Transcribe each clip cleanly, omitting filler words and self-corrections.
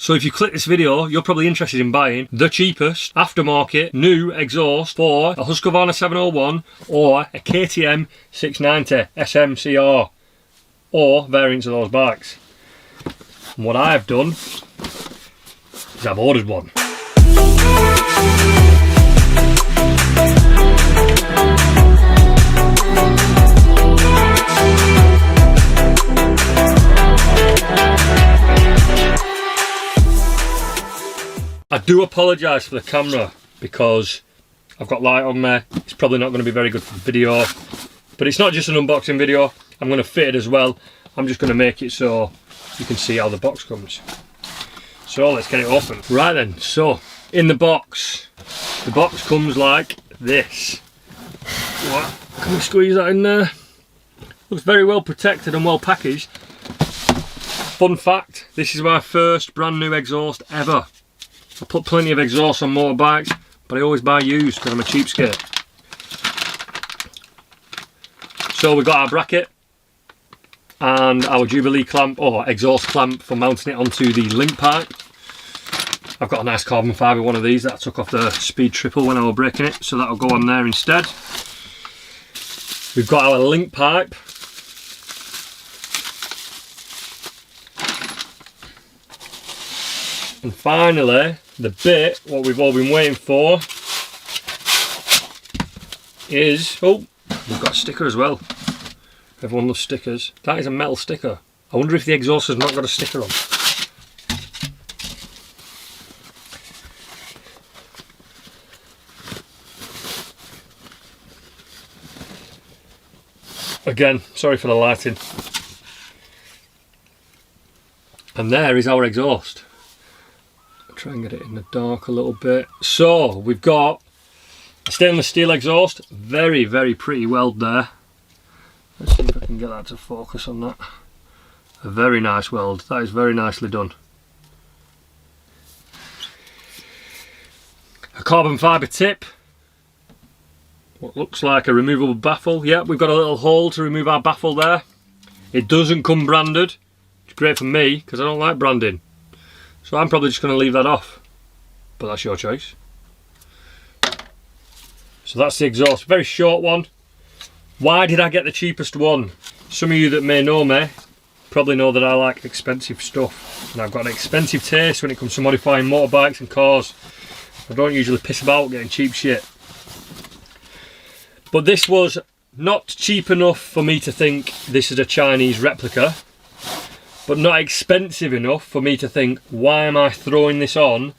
So if you click this video, you're probably interested in buying the cheapest aftermarket new exhaust for a Husqvarna 701 or a KTM 690 SMCR or variants of those bikes. And what I've done is I've ordered one. I do apologise for the camera because I've got light on me. It's probably not going to be very good for the video, but it's not just an unboxing video. I'm going to fit it as well. I'm just going to make it so you can see how the box comes. So let's get it open. Right then, so in the box comes like this. What? Can we squeeze that in there? Looks very well protected and well packaged. Fun fact, this is my first brand new exhaust ever. I put plenty of exhausts on motorbikes, but I always buy used because I'm a cheapskate. So we've got our bracket and our Jubilee clamp or exhaust clamp for mounting it onto the link pipe. I've got a nice carbon fibre one of these that I took off the Speed Triple when I was breaking it, so that'll go on there instead. We've got our link pipe. And finally, the bit, what we've all been waiting for, is, oh, we've got a sticker as well. Everyone loves stickers. That is a metal sticker. I wonder if the exhaust has not got a sticker on. Again, sorry for the lighting. And there is our exhaust. Try and get it in the dark a little bit. So we've got a stainless steel exhaust, very pretty weld there. Let's see if I can get that to focus on that. A very nice weld, that is very nicely done. A carbon fibre tip, what looks like a removable baffle. Yeah, we've got a little hole to remove our baffle there. It doesn't come branded. It's great for me because I don't like branding. So I'm probably just going to leave that off, but that's your choice. So that's the exhaust, very short one. Why did I get the cheapest one? Some of you that may know me probably know that I like expensive stuff, and I've got an expensive taste when it comes to modifying motorbikes and cars. I don't usually piss about getting cheap shit. But this was not cheap enough for me to think this is a Chinese replica, but not expensive enough for me to think, why am I throwing this on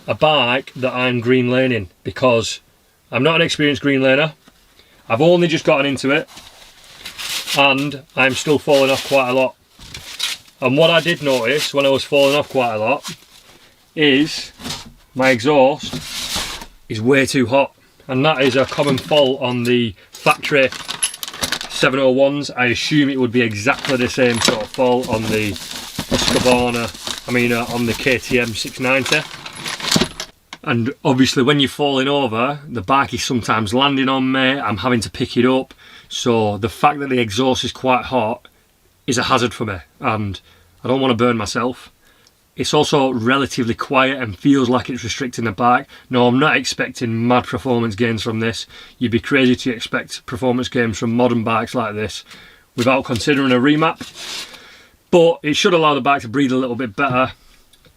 a bike that I'm green laning? Because I'm not an experienced green laner. I've only just gotten into it and I'm still falling off quite a lot. And what I did notice when I was falling off quite a lot is my exhaust is way too hot. And that is a common fault on the factory 701s. I assume it would be exactly the same sort of fault on the Husqvarna, on the KTM 690. And obviously when you're falling over, the bike is sometimes landing on me, I'm having to pick it up. So the fact that the exhaust is quite hot is a hazard for me, and I don't want to burn myself. It's also relatively quiet and feels like it's restricting the bike. No, I'm not expecting mad performance gains from this. You'd be crazy to expect performance gains from modern bikes like this without considering a remap. But it should allow the bike to breathe a little bit better,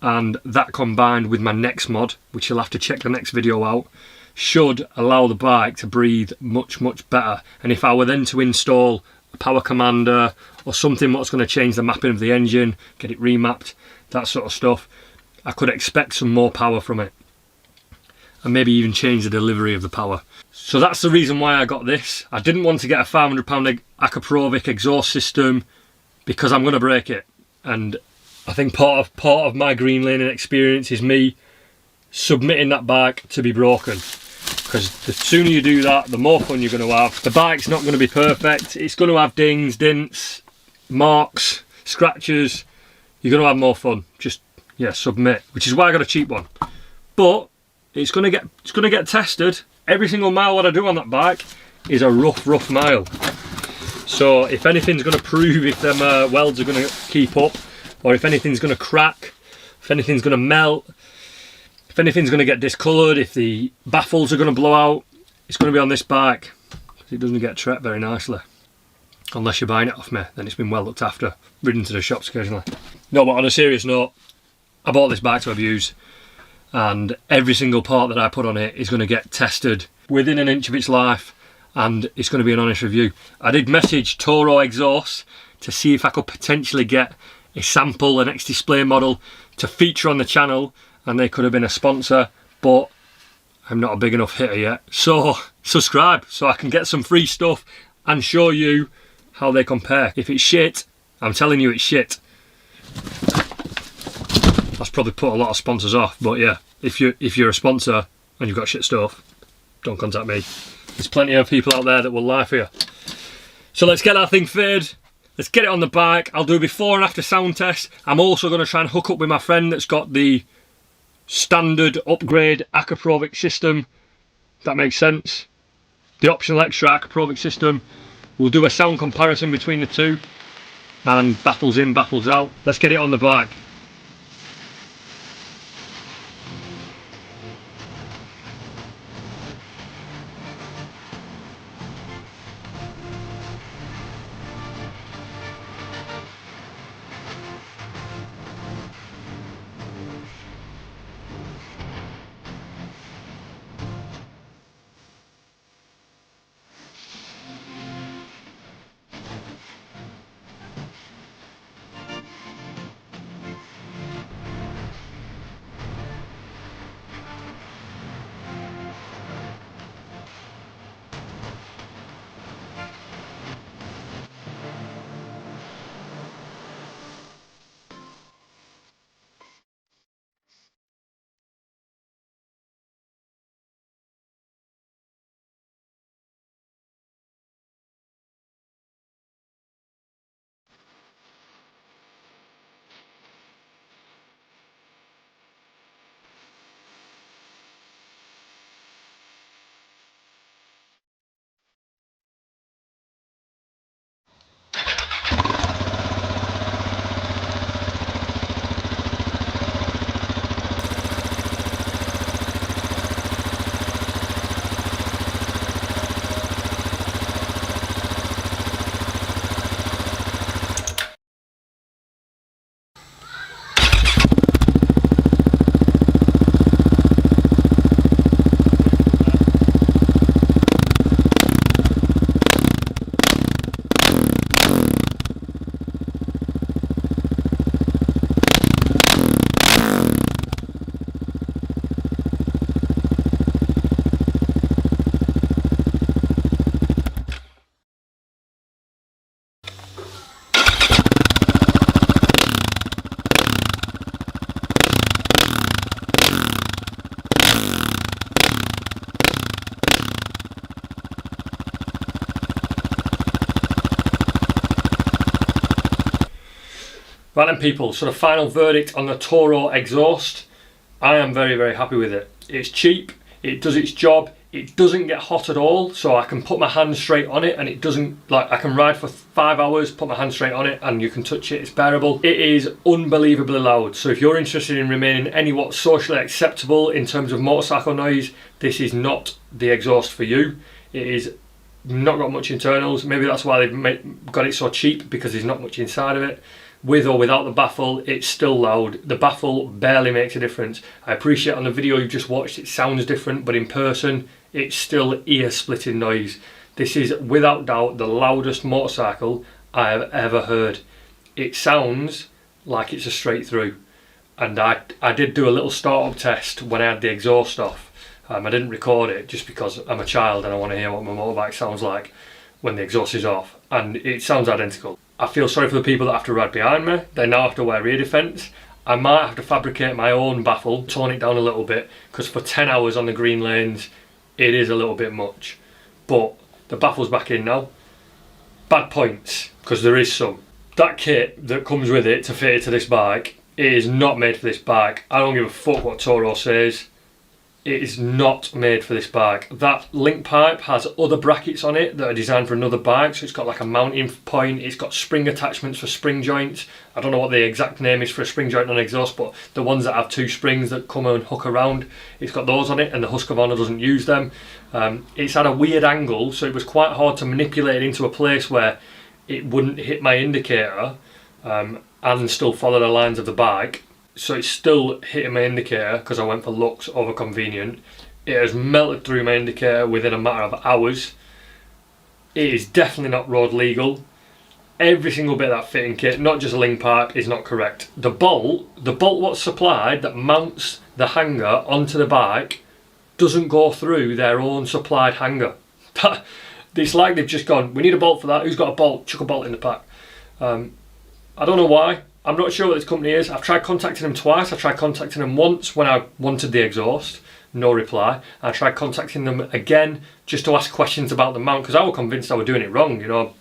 and that combined with my next mod, which you'll have to check the next video out, should allow the bike to breathe much better. And if I were then to install a power commander or something what's going to change the mapping of the engine, get it remapped, that sort of stuff, I could expect some more power from it, and maybe even change the delivery of the power. So that's the reason why I got this. I didn't want to get a £500 Akaprovic exhaust system because I'm going to break it, and I think part of my green laning experience is me submitting that bike to be broken, because the sooner you do that, the more fun you're going to have. The bike's not going to be perfect, it's going to have dings, dints, marks, scratches. You're going to have more fun. Just, yeah, submit. Which is why I got a cheap one. But it's going to get tested. Every single mile that I do on that bike is a rough mile. So if anything's going to prove if them welds are going to keep up, or if anything's going to crack, if anything's going to melt, if anything's going to get discoloured, if the baffles are going to blow out, it's going to be on this bike, because it doesn't get tread very nicely. Unless you're buying it off me, then it's been well looked after, ridden to the shops occasionally. No, but on a serious note, I bought this bike to abuse, and every single part that I put on it is going to get tested within an inch of its life, and it's going to be an honest review. I did message Toro exhaust to see if I could potentially get a sample, an X-Display model to feature on the channel, and they could have been a sponsor, but I'm not a big enough hitter yet. So subscribe so I can get some free stuff and show you how they compare. If it's shit, I'm telling you it's shit. That's probably put a lot of sponsors off, but yeah, if you're a sponsor and you've got shit stuff, don't contact me. There's plenty of people out there that will lie for you. So let's get our thing fitted. Let's get it on the bike. I'll do a before and after sound test. I'm also going to try and hook up with my friend that's got the standard upgrade Akrapovic system. If that makes sense. The optional extra Akrapovic system. We'll do a sound comparison between the two. And baffles in, baffles out. Let's get it on the bike. Right then people, so the final verdict on the Toro exhaust. I am very, very happy with it. It's cheap, it does its job, it doesn't get hot at all, so I can put my hand straight on it and it doesn't, like I can ride for 5 hours, put my hand straight on it and you can touch it, it's bearable. It is unbelievably loud, so if you're interested in remaining anywhat socially acceptable in terms of motorcycle noise, this is not the exhaust for you. It is not got much internals, maybe that's why they've got it so cheap, because there's not much inside of it. With or without the baffle, it's still loud. The baffle barely makes a difference. I appreciate on the video you've just watched it sounds different, but in person it's still ear-splitting noise. This is without doubt the loudest motorcycle I have ever heard. It sounds like it's a straight through. And I did do a little start-up test when I had the exhaust off. I didn't record it just because I'm a child and I want to hear what my motorbike sounds like when the exhaust is off. And it sounds identical. I feel sorry for the people that have to ride behind me. They now have to wear rear defence. I might have to fabricate my own baffle, tone it down a little bit, because for 10 hours on the green lanes, it is a little bit much. But the baffle's back in now. Bad points, because there is some. That kit that comes with it to fit it to this bike, it is not made for this bike. I don't give a fuck what Toro says. It is not made for this bike. That link pipe has other brackets on it that are designed for another bike, so it's got like a mounting point, it's got spring attachments for spring joints. I don't know what the exact name is for a spring joint on exhaust, but the ones that have two springs that come and hook around, it's got those on it, and the Husqvarna doesn't use them. It's at a weird angle, so it was quite hard to manipulate it into a place where it wouldn't hit my indicator and still follow the lines of the bike. So it's still hitting my indicator because I went for looks over convenient. It has melted through my indicator within a matter of hours. It is definitely not road legal. Every single bit of that fitting kit, not just a link pipe, is not correct. The bolt what's supplied that mounts the hanger onto the bike doesn't go through their own supplied hanger. It's like they've just gone, we need a bolt for that, who's got a bolt? Chuck a bolt in the pack. I don't know why. I'm not sure what this company is. I've tried contacting them twice. I tried contacting them once when I wanted the exhaust. No reply. I tried contacting them again just to ask questions about the mount because I was convinced I was doing it wrong, you know.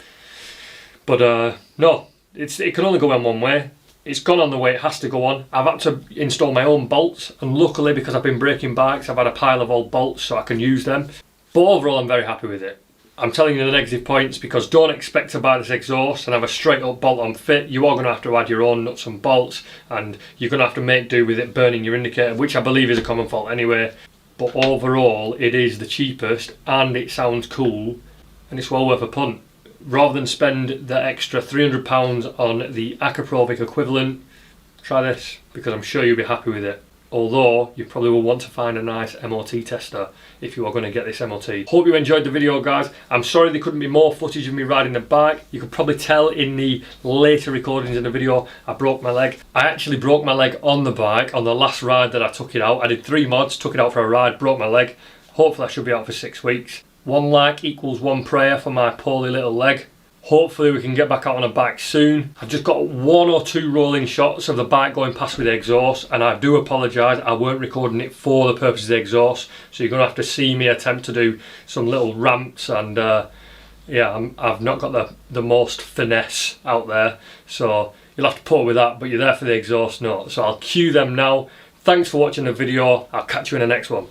But no, it can only go on one way. It's gone on the way it has to go on. I've had to install my own bolts, and luckily because I've been breaking bikes, I've had a pile of old bolts so I can use them. But overall, I'm very happy with it. I'm telling you the negative points because don't expect to buy this exhaust and have a straight up bolt on fit. You are going to have to add your own nuts and bolts, and you're going to have to make do with it burning your indicator, which I believe is a common fault anyway. But overall, it is the cheapest and it sounds cool and it's well worth a punt. Rather than spend the extra £300 on the Acaprovic equivalent, try this because I'm sure you'll be happy with it. Although you probably will want to find a nice MOT tester if you are going to get this MOT. Hope you enjoyed the video, guys. I'm sorry there couldn't be more footage of me riding the bike. You could probably tell in the later recordings in the video I broke my leg. I actually broke my leg on the bike on the last ride that I took it out. I did 3 mods, took it out for a ride, broke my leg. Hopefully I should be out for 6 weeks. 1 like equals 1 prayer for my poorly little leg. Hopefully we can get back out on a bike soon. I've just got 1 or 2 rolling shots of the bike going past with the exhaust, and I do apologise, I weren't recording it for the purpose of the exhaust, so you're going to have to see me attempt to do some little ramps, and yeah, I've not got the most finesse out there, so you'll have to put up with that, but you're there for the exhaust note. So I'll cue them now. Thanks for watching the video. I'll catch you in the next one.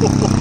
Oh,